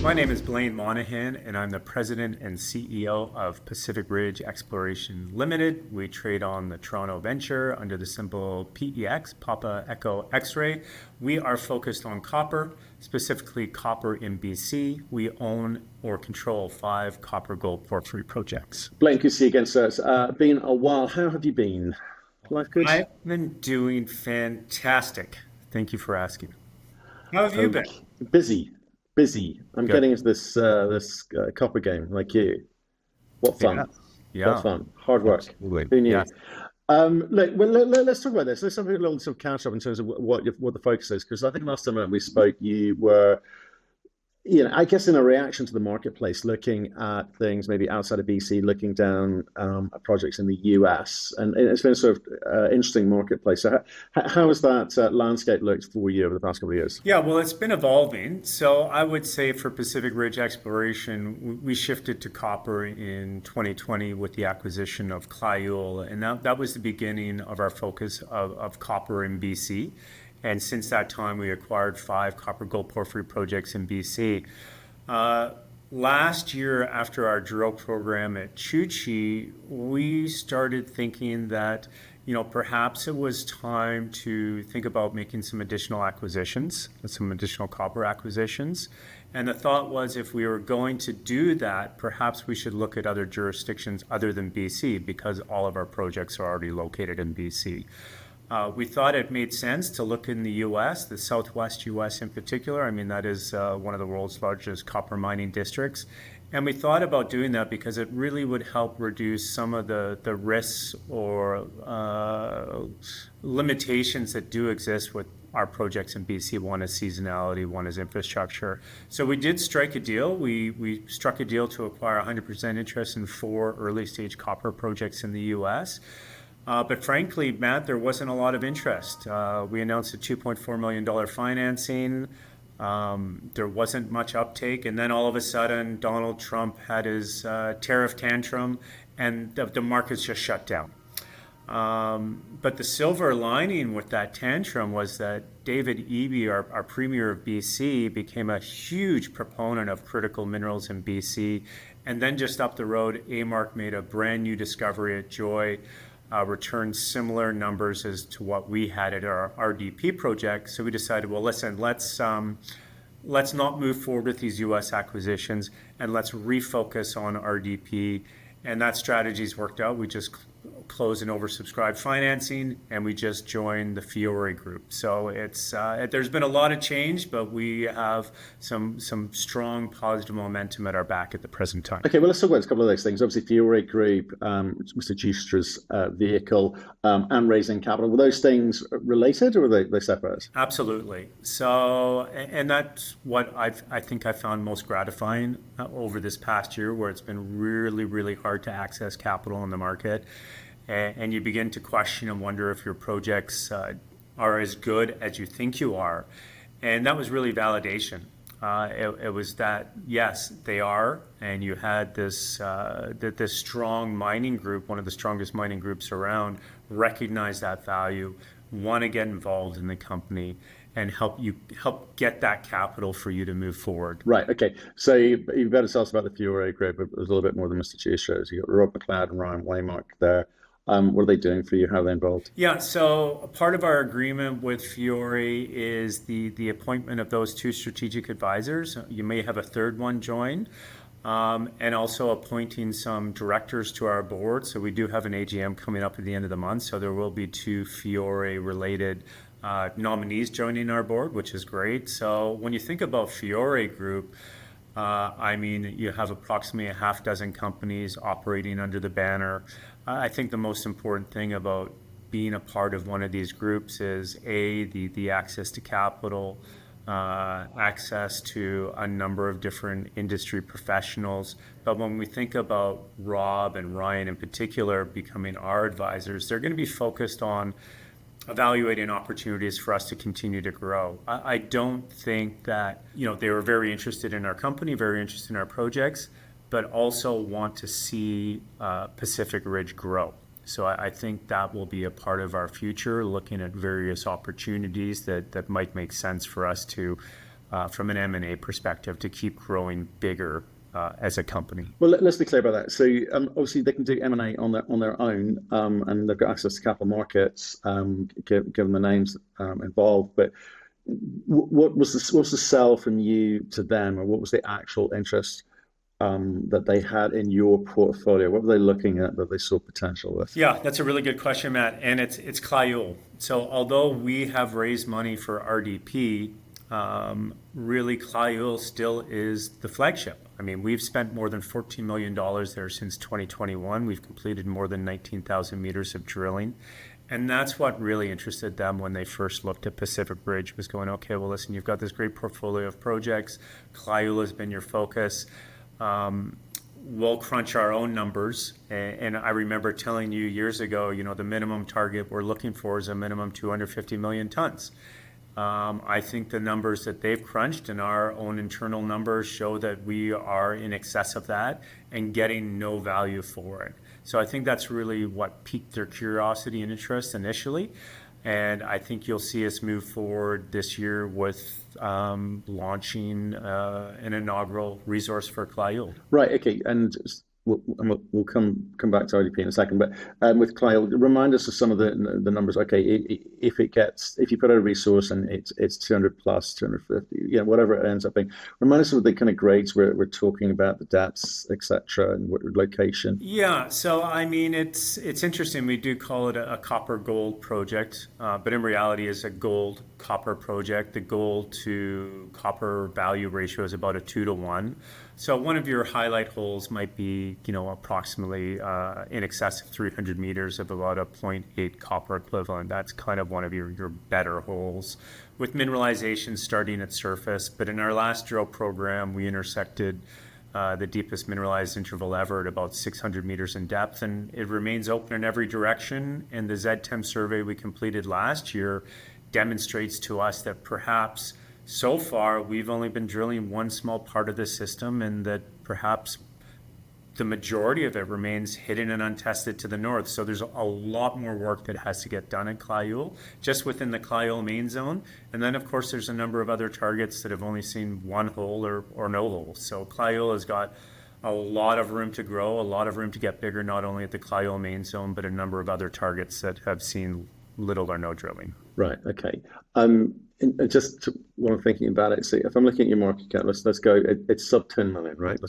My name is Blaine Monaghan, and I'm the president and CEO of Pacific Ridge Exploration Limited. We trade on the Toronto Venture under the symbol PEX, Papa Echo X-Ray. We are focused on copper, specifically copper in BC. We own or control 5 copper gold porphyry projects. Blaine, good to see you again, sir. It's been a while. How have you been? Life good? I've been doing fantastic. Thank you for asking. How have you been? Busy, busy. I'm Good. getting into this copper game like you. What Yeah. fun! What Yeah. fun! Hard work. Absolutely. Who knew? Yes. Look, well, let's talk about this. Let's have a little sort of catch up in terms of what the focus is, because I think last time we spoke, you were, I guess in a reaction to the marketplace, looking at things maybe outside of BC, looking down at projects in the US, and it's been a sort of interesting marketplace. So how has that landscape looked for you over the past couple of years? Yeah, well, it's been evolving. So I would say for Pacific Ridge Exploration, we shifted to copper in 2020 with the acquisition of Clayul, and that was the beginning of our focus of copper in BC. And since that time, we acquired 5 copper gold porphyry projects in BC. Last year, after our drill program at Chuchi, we started thinking that, perhaps it was time to think about making some additional acquisitions, some additional copper acquisitions. And the thought was, if we were going to do that, perhaps we should look at other jurisdictions other than BC, because all of our projects are already located in BC. We thought it made sense to look in the US, the Southwest US in particular. I mean, that is one of the world's largest copper mining districts. And we thought about doing that because it really would help reduce some of the risks or limitations that do exist with our projects in BC. One is seasonality, one is infrastructure. So we did strike a deal. We struck a deal to acquire 100% interest in 4 early stage copper projects in the US. But frankly, Matt, there wasn't a lot of interest. We announced a $2.4 million financing. There wasn't much uptake. And then all of a sudden, Donald Trump had his tariff tantrum, and the markets just shut down. But the silver lining with that tantrum was that David Eby, our premier of BC, became a huge proponent of critical minerals in BC. And then just up the road, Waymark made a brand new discovery at Joy, returned similar numbers as to what we had at our RDP project. So we decided, well, listen, let's not move forward with these U.S. acquisitions, and let's refocus on RDP. And that strategy's worked out. We just closed an oversubscribed financing, and we just joined the Fiore Group. So there's been a lot of change, but we have some strong positive momentum at our back at the present time. Okay, well, let's talk about a couple of those things. Obviously, Fiore Group, Mr. Giustra's vehicle, and raising capital. Were those things related, or were they separate? Absolutely. So, and that's what I think I found most gratifying over this past year, where it's been really, really hard to access capital in the market. And you begin to question and wonder if your projects are as good as you think you are. And that was really validation. It was that, yes, they are. And you had this strong mining group, one of the strongest mining groups around, recognize that value, want to get involved in the company, and help get that capital for you to move forward. Right. Okay. So you better tell us about the Fiore Group. It was a little bit more than Mr. Giustra's. You got Rob McLeod and Ryan Waymark there. What are they doing for you? How are they involved? Yeah, so a part of our agreement with Fiore is the appointment of those 2 strategic advisors. You may have a third one join, and also appointing some directors to our board. So we do have an AGM coming up at the end of the month. So there will be 2 Fiore-related nominees joining our board, which is great. So when you think about Fiore Group, I mean, you have approximately a half dozen companies operating under the banner. I think the most important thing about being a part of one of these groups is the access to capital, access to a number of different industry professionals. But when we think about Rob and Ryan in particular becoming our advisors, they're going to be focused on evaluating opportunities for us to continue to grow. I don't think that, they were very interested in our company, very interested in our projects, but also want to see Pacific Ridge grow. So I think that will be a part of our future, looking at various opportunities that might make sense for us to from an M&A perspective to keep growing bigger as a company. Well, let's be clear about that. So, obviously, they can do M&A on their own, and they've got access to capital markets, given the names involved. But what was the sell from you to them, or what was the actual interest that they had in your portfolio? What were they looking at that they saw potential with? Yeah, that's a really good question, Matt. And it's Cliole. So although we have raised money for RDP, really Cliole still is the flagship. I mean, we've spent more than $14 million there since 2021. We've completed more than 19,000 meters of drilling. And that's what really interested them when they first looked at Pacific Ridge, was going, okay, well, listen, you've got this great portfolio of projects. Cliole has been your focus. We'll crunch our own numbers. And I remember telling you years ago, the minimum target we're looking for is a minimum 250 million tons. I think the numbers that they've crunched and our own internal numbers show that we are in excess of that and getting no value for it. So I think that's really what piqued their curiosity and interest initially. And I think you'll see us move forward this year with launching an inaugural resource for Cliole. Right. Okay. And we'll come back to RDP in a second. But with Cliole, remind us of some of the numbers. Okay, if you put out a resource and it's 200 plus 250, whatever it ends up being. Remind us of the kind of grades we're talking about, the depths, etc., and what location. Yeah. So I mean, it's interesting. We do call it a copper gold project, but in reality, it's a gold copper project. The gold to copper value ratio is about a 2-to-1. So one of your highlight holes might be, approximately in excess of 300 meters of about a 0.8 copper equivalent. That's kind of one of your better holes, with mineralization starting at surface. But in our last drill program, we intersected the deepest mineralized interval ever at about 600 meters in depth, and it remains open in every direction. And the ZTEM survey we completed last year demonstrates to us that perhaps so far we've only been drilling one small part of the system, and that perhaps the majority of it remains hidden and untested to the north. So there's a lot more work that has to get done at Cliole, just within the Cliole main zone. And then, of course, there's a number of other targets that have only seen one hole or no hole. So Cliole has got a lot of room to grow, a lot of room to get bigger, not only at the Cliole main zone, but a number of other targets that have seen little or no drilling. Right. Okay. Just while I'm thinking about it, see, if I'm looking at your market cap, let's go. It's sub 10 million, right?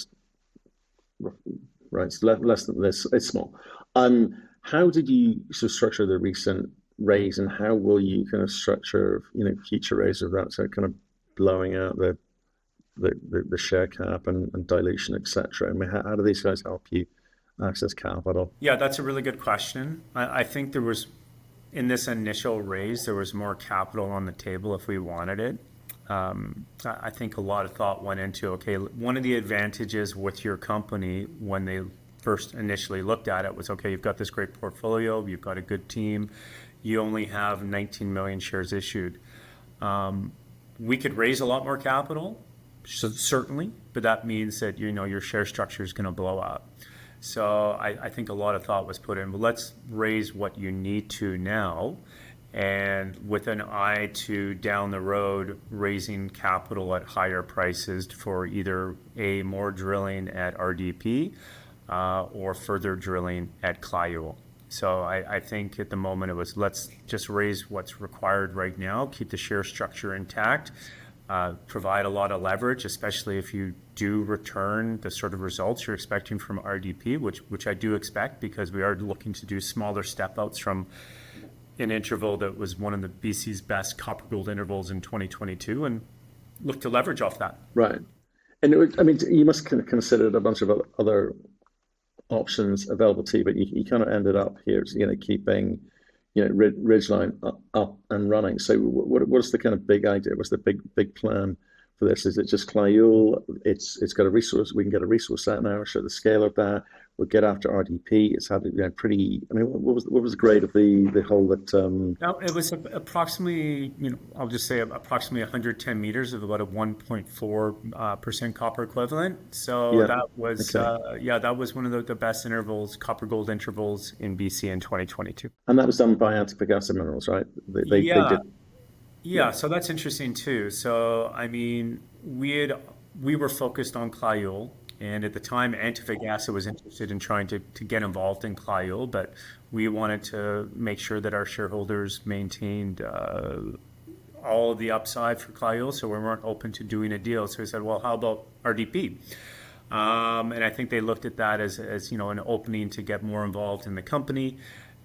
Right. It's less than this. It's small. How did you sort of structure the recent raise, and how will you kind of structure, future raise of that? So kind of blowing out the share cap and dilution, etc. I mean, how do these guys help you access capital? Yeah, that's a really good question. I think there was, in this initial raise, there was more capital on the table if we wanted it. I think a lot of thought went into, okay, one of the advantages with your company when they first initially looked at it was, okay, you've got this great portfolio, you've got a good team, you only have 19 million shares issued. We could raise a lot more capital, certainly, but that means that, your share structure is going to blow up. So I think a lot of thought was put in, well, let's raise what you need to now, and with an eye to down the road raising capital at higher prices for either more drilling at RDP or further drilling at Cliole. So I think at the moment it was, let's just raise what's required right now, keep the share structure intact, provide a lot of leverage, especially if you do return the sort of results you're expecting from RDP, which I do expect, because we are looking to do smaller step outs from an interval that was one of the BC's best copper gold intervals in 2022, and look to leverage off that. Right. And I mean, you must kind of considered a bunch of other options available to you, but you kind of ended up here, keeping, Ridgeline up and running. So what's the kind of big idea? What's the big plan for this? Is it just Cliole? It's got a resource. We can get a resource out now, show the scale of that. We'll get after RDP. It's had pretty. I mean, what was the grade of the hole that? No, it was approximately, I'll just say approximately 110 meters of about a 1.4% copper equivalent. So Yeah. that was Okay. that was one of the best intervals, copper gold intervals in BC in 2022. And that was done by Antofagasta Minerals, right? They Yeah. did. Yeah, so that's interesting too. So, I mean, we were focused on Clayul, and at the time, Antofagasta was interested in trying to get involved in Clayul, but we wanted to make sure that our shareholders maintained all of the upside for Clayul, so we weren't open to doing a deal. So we said, well, how about RDP? And I think they looked at that as an opening to get more involved in the company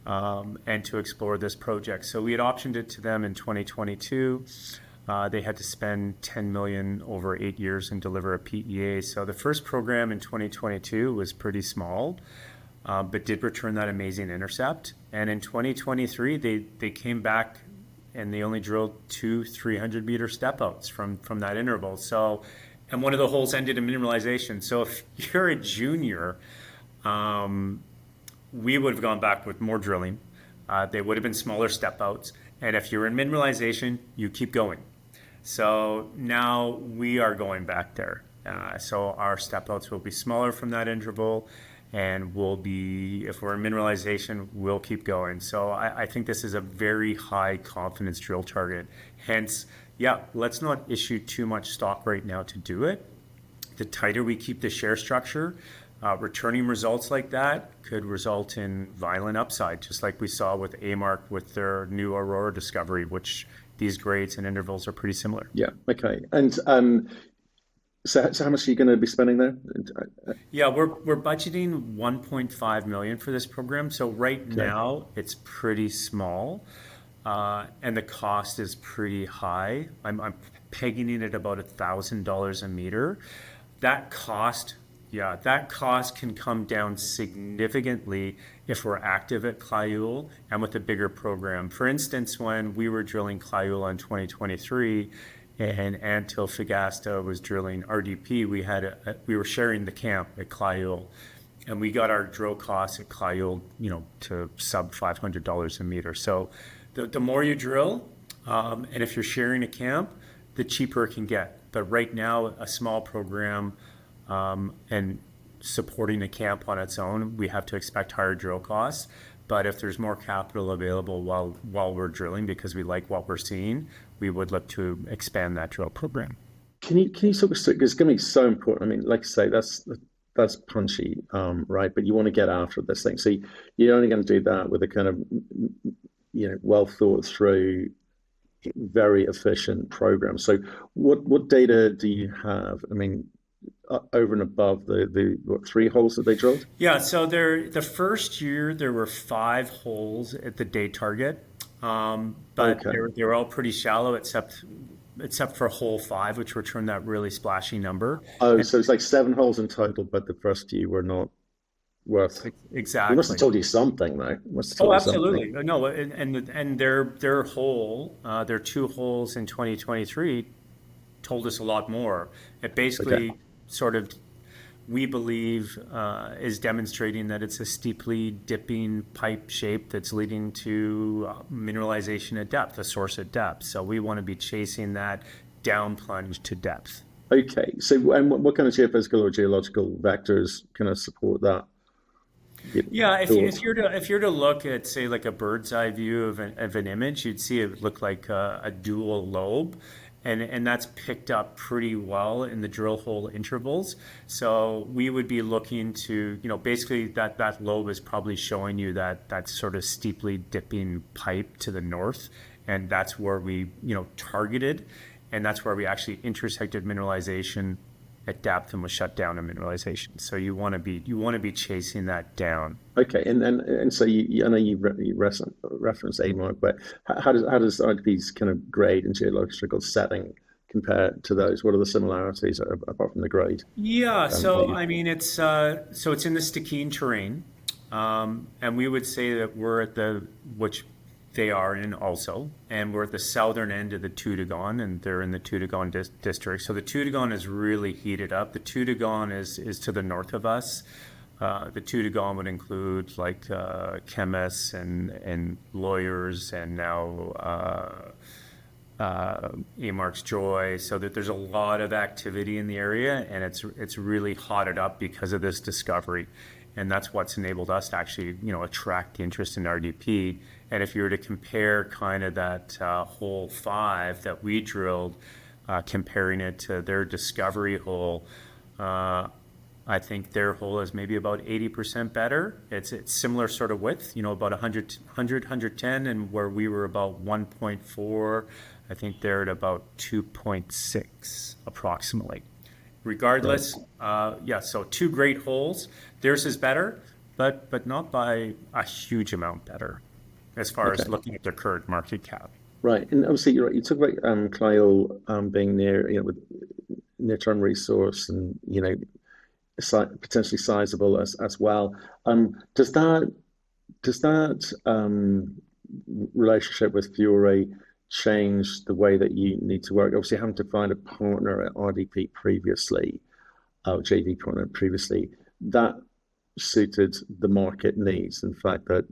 and to explore this project. So we had optioned it to them in 2022. They had to spend 10 million over 8 years and deliver a PEA. So the first program in 2022 was pretty small, but did return that amazing intercept. And in 2023, they came back and they only drilled two 300-meter step outs from that interval. So, and one of the holes ended in mineralization. So if you're a junior, we would have gone back with more drilling. They would have been smaller step outs. And if you're in mineralization, you keep going. So now we are going back there. So our step outs will be smaller from that interval, and we'll be, if we're in mineralization, we'll keep going. So I think this is a very high confidence drill target. Hence, yeah, let's not issue too much stock right now to do it. The tighter we keep the share structure, returning results like that could result in violent upside, just like we saw with Waymark with their new Aurora discovery, which these grades and intervals are pretty similar. Yeah. Okay. And so how much are you going to be spending there? Yeah, we're budgeting 1.5 million for this program. So right Okay. now it's pretty small, and the cost is pretty high. I'm pegging it at about $1,000 a meter. That cost, yeah, that cost can come down significantly if we're active at Clayul and with a bigger program. For instance, when we were drilling Clayul in 2023 and Antofagasta was drilling RDP, we were sharing the camp at Clayul, and we got our drill costs at Clayul, to sub $500 a meter. So the more you drill, and if you're sharing a camp, the cheaper it can get. But right now, a small program and supporting a camp on its own, we have to expect higher drill costs. But if there's more capital available while we're drilling because we like what we're seeing, we would look to expand that drill program. Can you sort of, because it's going to be so important. I mean, like I say, that's punchy, right? But you want to get after this thing. So you're only going to do that with a kind of well thought through, very efficient program. So what data do you have? I mean, over and above the what, 3 holes that they drilled? Yeah, so the first year there were 5 holes at the day target, but Okay. they were all pretty shallow except for hole 5, which returned that really splashy number. Oh, so it's like 7 holes in total, but the first few were not worth. They must have Exactly. told you something, though. Must have Oh, told you something. absolutely. No, and their hole, their 2 holes in 2023 told us a lot more. It Okay. basically sort of, we believe, is demonstrating that it's a steeply dipping pipe shape that's leading to mineralization at depth, a source at depth. So we want to be chasing that down plunge to depth. Okay. So, and what kind of geophysical or geological vectors kind of support that? Your Yeah, thoughts? if you're to look at, say, like a bird's eye view of an image, you'd see it look like a dual lobe, and that's picked up pretty well in the drill hole intervals. So we would be looking to, basically that lobe is probably showing you that sort of steeply dipping pipe to the north, and that's where we, targeted, and that's where we actually intersected mineralization at depth and was shut down in mineralization. So you want to be chasing that down. Okay. And so I know you reference AMOC, but how does RDP's kind of grade and geological setting compare to those? What are the similarities apart from the grade? Yeah, That so you I mean it's in the Stikine terrain, and we would say that we're at which they are in also, and we're at the southern end of the Toodoggone, and they're in the Toodoggone district. So the Toodoggone is really heated up. The Toodoggone is to the north of us. The Toodoggone would include like chemists and lawyers, and now Amark's Joy, so that there's a lot of activity in the area, and it's really hotted up because of this discovery, and that's what's enabled us to actually attract the interest in RDP And if you were to compare kind of that hole 5 that we drilled, comparing it to their discovery hole, I think their hole is maybe about 80% better. It's similar sort of width, about 110, and where we were about 1.4, I think they're at about 2.6 approximately. Regardless, so 2 great holes. Theirs is better, but not by a huge amount better as far as looking at their current market cap. Right, and obviously you're right. You talk about Clio being near, with near-term resource and potentially sizable as well. Does that relationship with Fiore change the way that you need to work? Obviously, having to find a partner at RDP previously, JV partner previously, that suited the market needs. In fact, that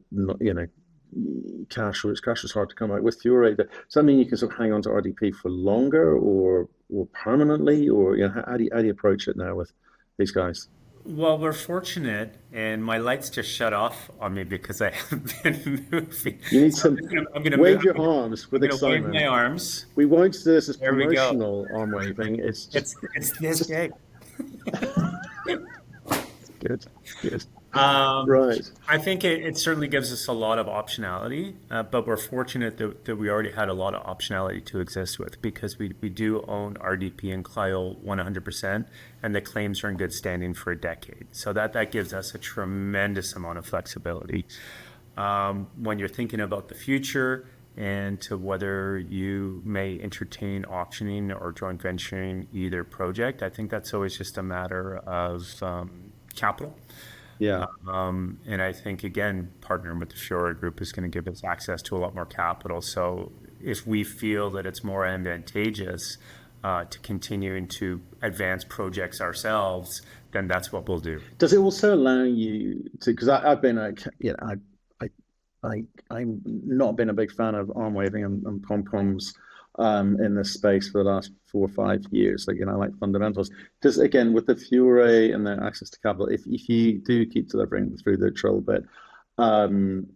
cash was hard to come out with Fiore. Does that mean you can sort of hang on to RDP for longer or permanently, or how do you approach it now with these guys? Well, we're fortunate, and my lights just shut off on me because I haven't been moving. You need So some I'm gonna wave move. your arms with I'm gonna wave excitement. my arms. We won't do this as There we go. promotional arm waving. It's just It's this just big. good. Good. Um, Right. I think it certainly gives us a lot of optionality, but we're fortunate that we already had a lot of optionality to exist with because we do own RDP and Clio 100%, and the claims are in good standing for a decade. So that gives us a tremendous amount of flexibility. When you're thinking about the future and to whether you may entertain auctioning or joint venturing either project, I think that's always just a matter of capital. Yeah. And I think, again, partnering with the Fiore Group is going to give us access to a lot more capital. So if we feel that it's more advantageous to continuing to advance projects ourselves, then that's what we'll do. Does it also allow you to? Because I've been I'm not been a big fan of arm waving and pom poms in this space for the last 4 or 5 years. Like like fundamentals. Does again with the Fiore and their access to capital, if you do keep delivering through the drill bit, um,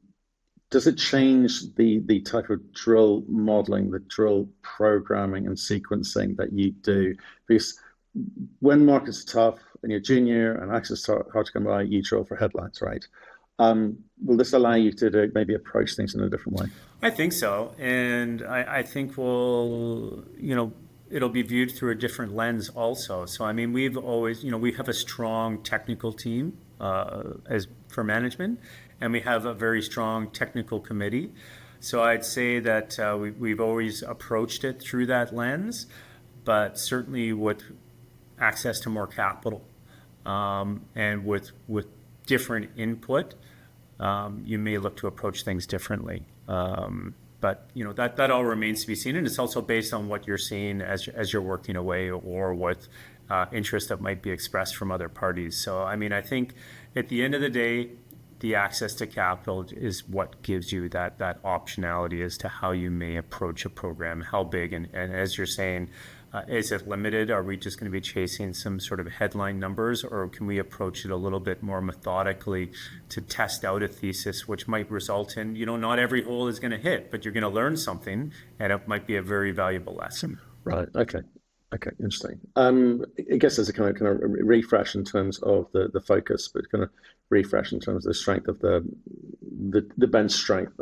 does it change the type of drill modeling, the drill programming and sequencing that you do? Because when markets are tough and you're junior and access to hard to come by, you drill for headlines, right? Will this allow you to maybe approach things in a different way? I think so. And I think it'll be viewed through a different lens also. So, I mean, we've always, we have a strong technical team as for management, and we have a very strong technical committee. So I'd say that we've always approached it through that lens, but certainly with access to more capital and with different input, you may look to approach things differently. But that all remains to be seen, and it's also based on what you're seeing as you're working away, or with interest that might be expressed from other parties. So, I mean, I think at the end of the day, the access to capital is what gives you that optionality as to how you may approach a program, how big, and as you're saying, is it limited? Are we just going to be chasing some sort of headline numbers, or can we approach it a little bit more methodically to test out a thesis, which might result in, not every hole is going to hit, but you're going to learn something, and it might be a very valuable lesson. Right. Okay. Okay. Interesting. I guess there's a kind of refresh in terms of the focus, but kind of refresh in terms of the strength of the bench strength,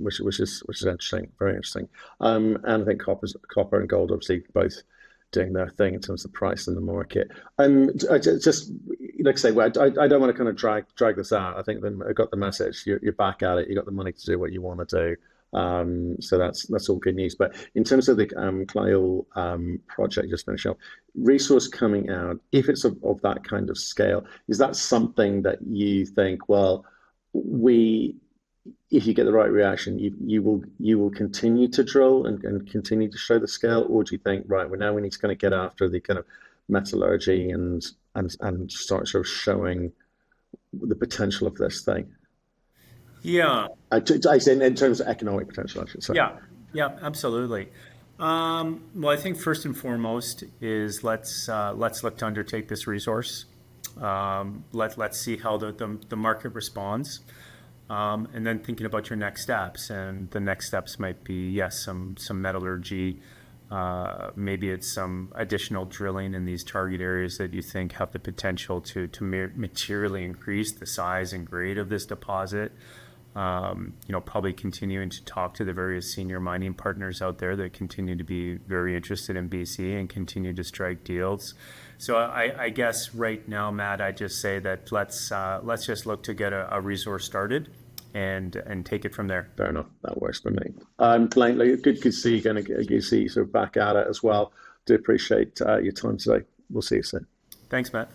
which is interesting, very interesting. And I think copper and gold obviously both doing their thing in terms of price in the market. I just like I say, well, I don't want to kind of drag this out. I think I got the message. You're back at it. You got the money to do what you want to do. So that's all good news. But in terms of the Clio project, just finish up, resource coming out, if it's of that kind of scale, is that something that you think, well, if you get the right reaction, you will continue to drill and continue to show the scale, or do you think, right, well, now we need to kind of get after the kind of metallurgy and start sort of showing the potential of this thing? Yeah, I say in terms of economic potential, I should say. yeah, absolutely. Well, I think first and foremost is let's look to undertake this resource. Let's see how the market responds. and then thinking about your next steps. And the next steps might be, yes, some metallurgy. Maybe it's some additional drilling in these target areas that you think have the potential to materially increase the size and grade of this deposit. Probably continuing to talk to the various senior mining partners out there that continue to be very interested in BC and continue to strike deals. So I guess right now, Matt, I just say that let's just look to get a resource started and take it from there. Fair enough. That works for me. Blaine, good to see you going to see you sort of back at it as well. Do appreciate your time today. We'll see you soon. Thanks, Matt.